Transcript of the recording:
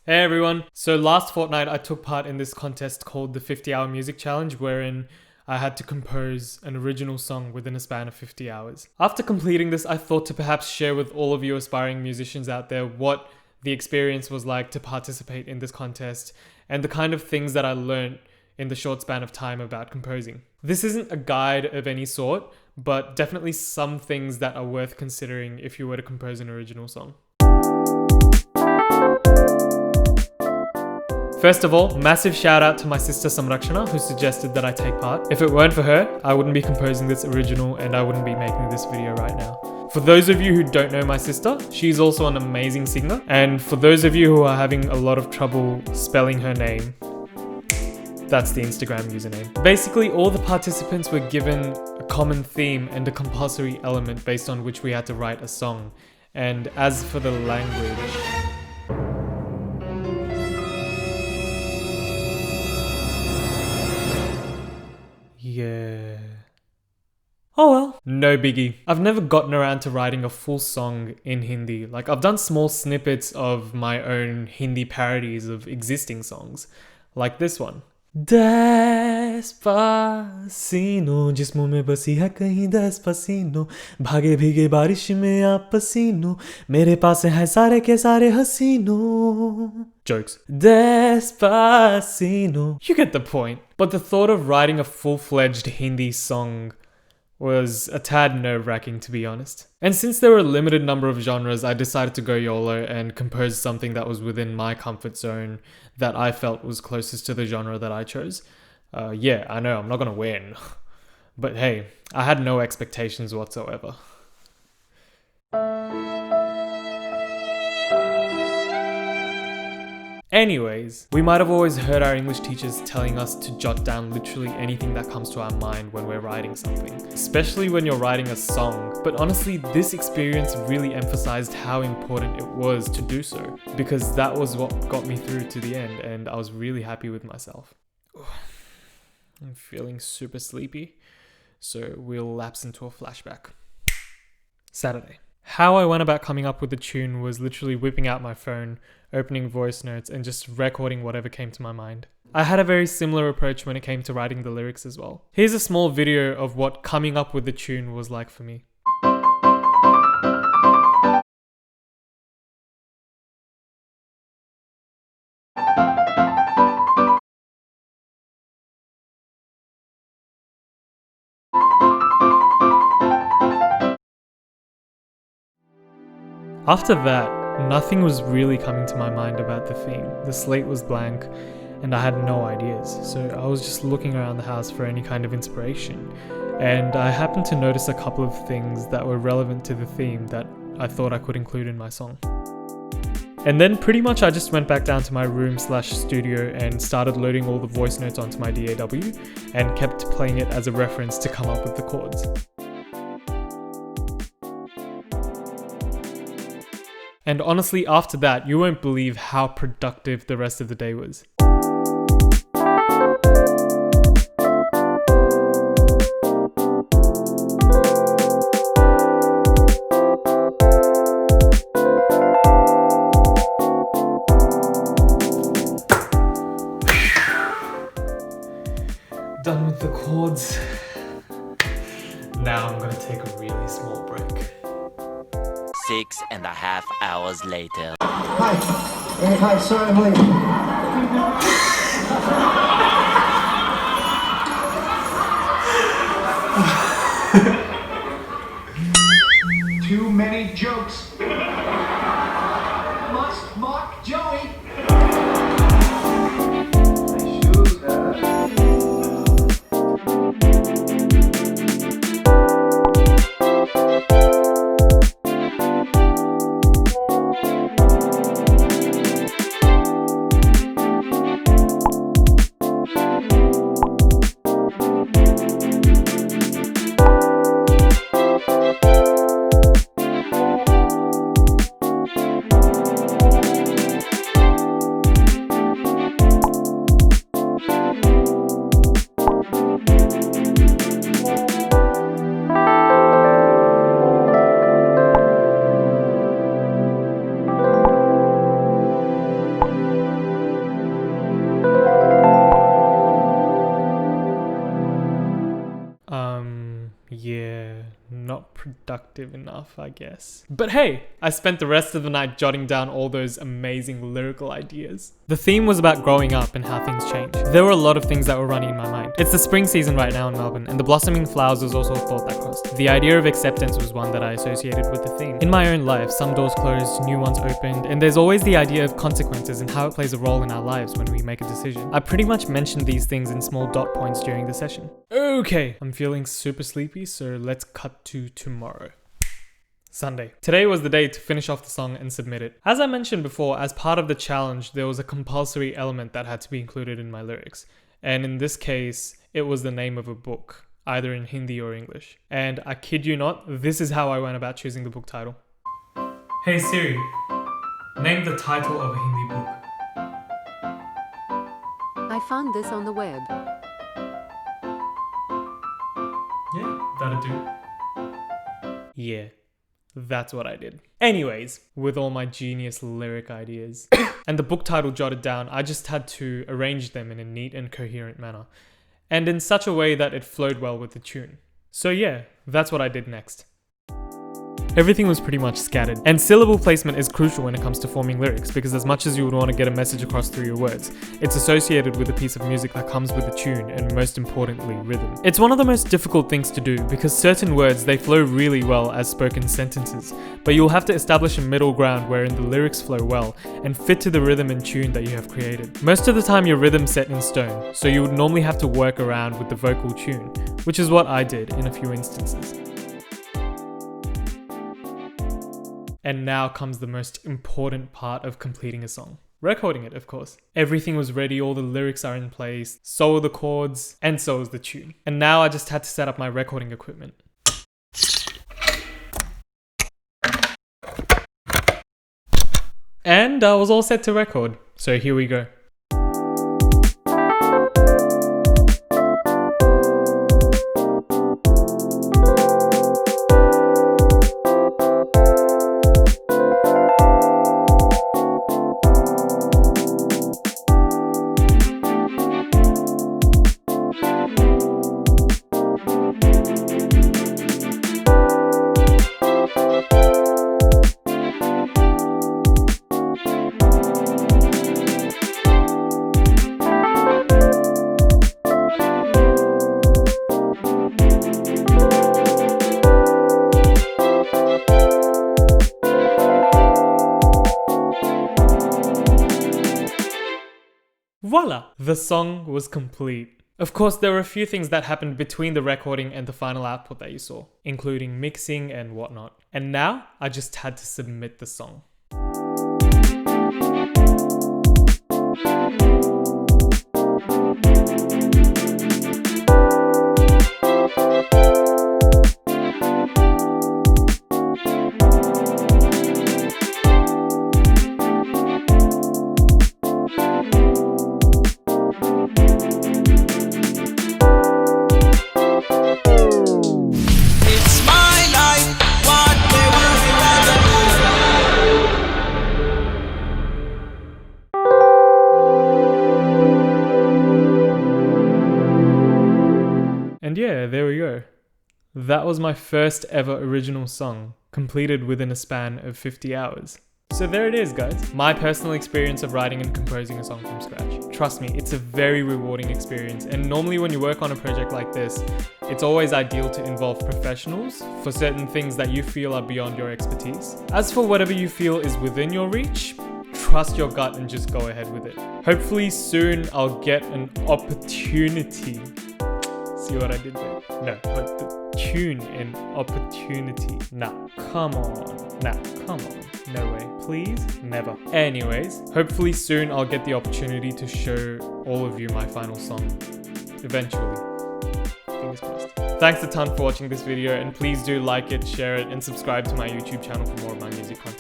Hey everyone! So last fortnight I took part in this contest called the 50-Hour Music Challenge, wherein I had to compose an original song within a span of 50 hours. After completing this, I thought to perhaps share with all of you aspiring musicians out there what the experience was like to participate in this contest and the kind of things that I learned in the short span of time about composing. This isn't a guide of any sort, but definitely some things that are worth considering if you were to compose an original song. First of all, massive shout out to my sister Samrakshana who suggested that I take part. If it weren't for her, I wouldn't be composing this original and I wouldn't be making this video right now. For those of you who don't know my sister, she's also an amazing singer. And for those of you who are having a lot of trouble spelling her name, that's the Instagram username. Basically, all the participants were given a common theme and a compulsory element based on which we had to write a song. And as for the language, yeah. Oh well, no biggie. I've never gotten around to writing a full song in Hindi. Like, I've done small snippets of my own Hindi parodies of existing songs, like this one. Despacito, जिस्मों में बसी है कहीं 10 पसीनो, भागे भीगे बारिश में आप पसीनो, मेरे पास है सारे के सारे हसीनो. Jokes. Despacito. You get the point. But the thought of writing a full-fledged Hindi song was a tad nerve-wracking, to be honest. And since there were a limited number of genres, I decided to go YOLO and compose something that was within my comfort zone that I felt was closest to the genre that I chose. Yeah, I know, I'm not gonna win. But hey, I had no expectations whatsoever. Anyways, we might have always heard our English teachers telling us to jot down literally anything that comes to our mind when we're writing something, especially when you're writing a song. But honestly, this experience really emphasized how important it was to do so, because that was what got me through to the end, and I was really happy with myself. I'm feeling super sleepy, so we'll lapse into a flashback. Saturday. How I went about coming up with the tune was literally whipping out my phone, opening voice notes, and just recording whatever came to my mind. I had a very similar approach when it came to writing the lyrics as well. Here's a small video of what coming up with the tune was like for me. After that, nothing was really coming to my mind about the theme. The slate was blank and I had no ideas, so I was just looking around the house for any kind of inspiration. And I happened to notice a couple of things that were relevant to the theme that I thought I could include in my song. And then pretty much I just went back down to my room/studio and started loading all the voice notes onto my DAW and kept playing it as a reference to come up with the chords. And honestly, after that, you won't believe how productive the rest of the day was. Done with the chords. Now I'm gonna take a really small break. 6.5 hours later. Hi, sorry I'm late. Too many jokes. Must mock Joey. productive enough, I guess. But hey, I spent the rest of the night jotting down all those amazing lyrical ideas. The theme was about growing up and how things change. There were a lot of things that were running in my mind. It's the spring season right now in Melbourne, and the blossoming flowers was also a thought that crossed. The idea of acceptance was one that I associated with the theme. In my own life, some doors closed, new ones opened, and there's always the idea of consequences and how it plays a role in our lives when we make a decision. I pretty much mentioned these things in small dot points during the session. Okay, I'm feeling super sleepy, so let's cut to tomorrow. Sunday. Today was the day to finish off the song and submit it. As I mentioned before, as part of the challenge, there was a compulsory element that had to be included in my lyrics. And in this case, it was the name of a book, either in Hindi or English. And I kid you not, this is how I went about choosing the book title. Hey Siri, name the title of a Hindi book. I found this on the web. Yeah, that'll do. Yeah, that's what I did. Anyways, with all my genius lyric ideas and the book title jotted down, I just had to arrange them in a neat and coherent manner, and in such a way that it flowed well with the tune. So yeah, that's what I did next. Everything was pretty much scattered, and syllable placement is crucial when it comes to forming lyrics, because as much as you would want to get a message across through your words, it's associated with a piece of music that comes with a tune, and most importantly, rhythm. It's one of the most difficult things to do, because certain words, they flow really well as spoken sentences, but you'll have to establish a middle ground wherein the lyrics flow well, and fit to the rhythm and tune that you have created. Most of the time your rhythm's set in stone, so you would normally have to work around with the vocal tune, which is what I did in a few instances. And now comes the most important part of completing a song. Recording it, of course. Everything was ready, all the lyrics are in place, so are the chords, and so is the tune. And now I just had to set up my recording equipment. And I was all set to record. So here we go. Voila! The song was complete. Of course, there were a few things that happened between the recording and the final output that you saw, including mixing and whatnot. And now, I just had to submit the song. And yeah, there we go. That was my first ever original song, completed within a span of 50 hours. So there it is, guys. My personal experience of writing and composing a song from scratch. Trust me, it's a very rewarding experience, and normally when you work on a project like this, it's always ideal to involve professionals for certain things that you feel are beyond your expertise. As for whatever you feel is within your reach, trust your gut and just go ahead with it. Hopefully soon I'll get an opportunity. See what I did there? No, but the tune in opportunity. Nah, come on. Nah, come on. No way. Please? Never. Anyways, hopefully soon I'll get the opportunity to show all of you my final song. Eventually. Fingers crossed. Thanks a ton for watching this video, and please do like it, share it, and subscribe to my YouTube channel for more of my music content.